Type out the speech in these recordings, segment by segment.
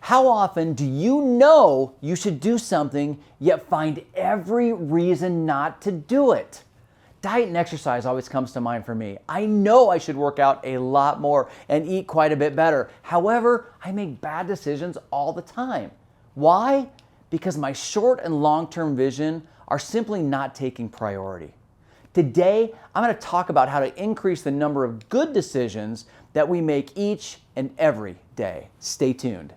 How often do you know you should do something, yet find every reason not to do it? Diet and exercise always comes to mind for me. I know I should work out a lot more and eat quite a bit better. However, I make bad decisions all the time. Why? Because my short and long-term vision are simply not taking priority. Today, I'm going to talk about how to increase the number of good decisions that we make each and every day. Stay tuned.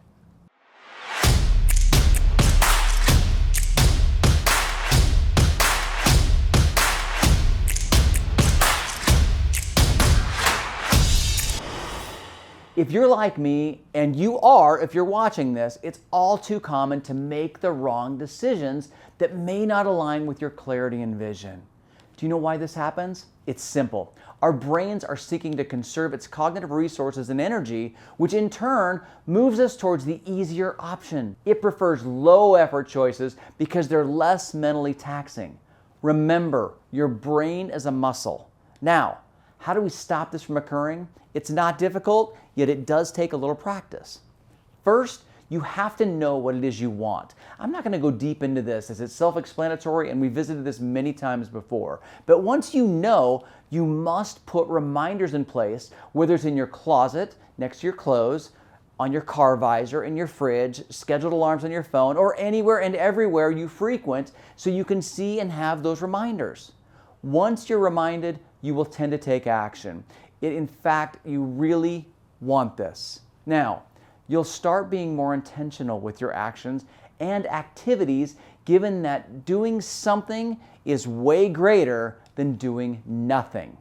If you're like me, and you are if you're watching this, it's all too common to make the wrong decisions that may not align with your clarity and vision. Do you know why this happens? It's simple. Our brains are seeking to conserve its cognitive resources and energy, which in turn moves us towards the easier option. It prefers low effort choices because they're less mentally taxing. Remember, your brain is a muscle. Now, how do we stop this from occurring? It's not difficult, yet it does take a little practice. First, you have to know what it is you want. I'm not going to go deep into this as it's self-explanatory and we visited this many times before. But once you know, you must put reminders in place, whether it's in your closet, next to your clothes, on your car visor, in your fridge, scheduled alarms on your phone, or anywhere and everywhere you frequent so you can see and have those reminders. Once you're reminded, you will tend to take action. In fact, you really want this. Now, you'll start being more intentional with your actions and activities, given that doing something is way greater than doing nothing.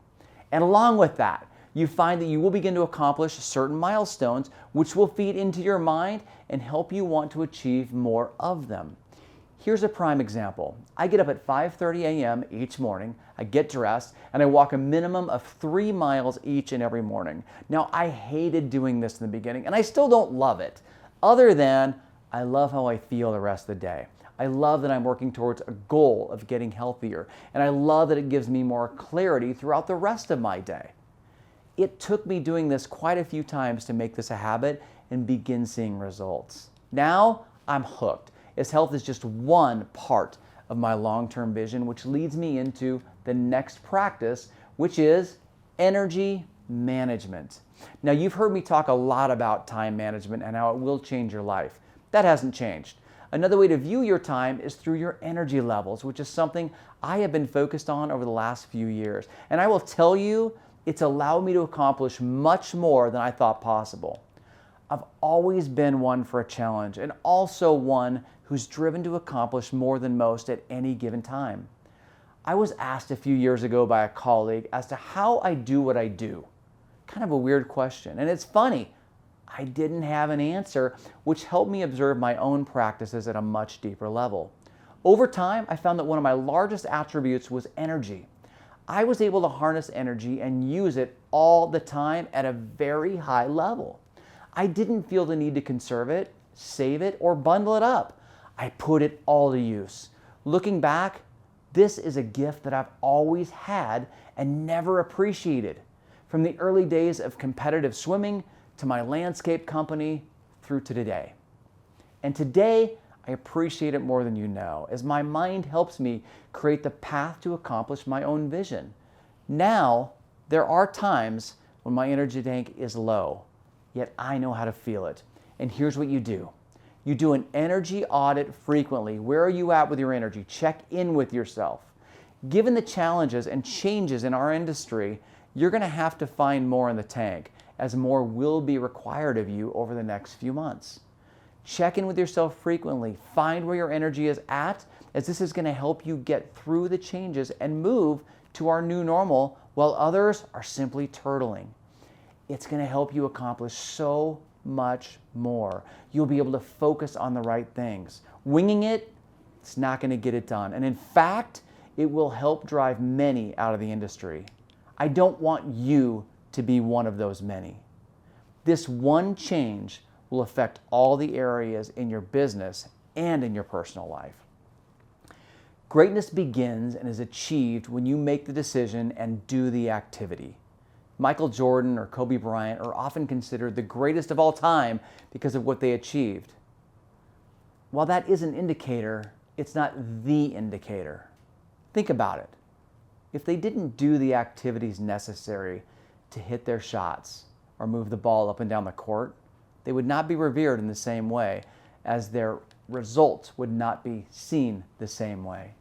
And along with that, you find that you will begin to accomplish certain milestones, which will feed into your mind and help you want to achieve more of them. Here's a prime example. I get up at 5:30 a.m. each morning, I get dressed, and I walk a minimum of 3 miles each and every morning. Now, I hated doing this in the beginning, and I still don't love it, other than I love how I feel the rest of the day. I love that I'm working towards a goal of getting healthier, and I love that it gives me more clarity throughout the rest of my day. It took me doing this quite a few times to make this a habit and begin seeing results. Now, I'm hooked, as health is just one part of my long-term vision, which leads me into the next practice, which is energy management. Now, you've heard me talk a lot about time management and how it will change your life. That hasn't changed. Another way to view your time is through your energy levels, which is something I have been focused on over the last few years. And I will tell you, it's allowed me to accomplish much more than I thought possible. I've always been one for a challenge and also one who's driven to accomplish more than most at any given time. I was asked a few years ago by a colleague as to how I do what I do. Kind of a weird question, and it's funny. I didn't have an answer, which helped me observe my own practices at a much deeper level. Over time, I found that one of my largest attributes was energy. I was able to harness energy and use it all the time at a very high level. I didn't feel the need to conserve it, save it, or bundle it up. I put it all to use. Looking back, this is a gift that I've always had and never appreciated. From the early days of competitive swimming to my landscape company through to today. And today, I appreciate it more than you know, as my mind helps me create the path to accomplish my own vision. Now, there are times when my energy tank is low, yet I know how to feel it. And here's what you do. You do an energy audit frequently. Where are you at with your energy? Check in with yourself. Given the challenges and changes in our industry, you're going to have to find more in the tank, as more will be required of you over the next few months. Check in with yourself frequently. Find where your energy is at, as this is going to help you get through the changes and move to our new normal, while others are simply turtling. It's going to help you accomplish so much more. You'll be able to focus on the right things. Winging it, it's not going to get it done. And in fact, it will help drive many out of the industry. I don't want you to be one of those many. This one change will affect all the areas in your business and in your personal life. Greatness begins and is achieved when you make the decision and do the activity. Michael Jordan or Kobe Bryant are often considered the greatest of all time because of what they achieved. while that is an indicator, it's not the indicator. Think about it. If they didn't do the activities necessary to hit their shots or move the ball up and down the court, they would not be revered in the same way, as their results would not be seen the same way.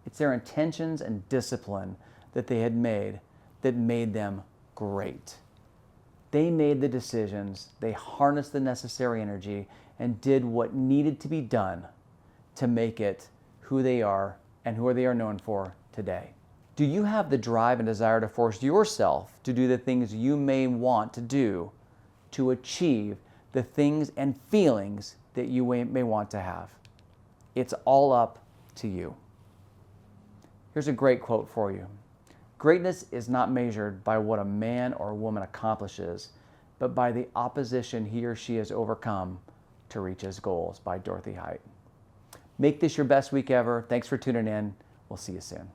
It's their intentions and discipline that they had made that made them great. They made the decisions, they harnessed the necessary energy, and did what needed to be done to make it who they are and who they are known for today. Do you have the drive and desire to force yourself to do the things you may want to do to achieve the things and feelings that you may want to have? It's all up to you. Here's a great quote for you. Greatness is not measured by what a man or a woman accomplishes, but by the opposition he or she has overcome to reach his goals, by Dorothy Height. Make this your best week ever. Thanks for tuning in. We'll see you soon.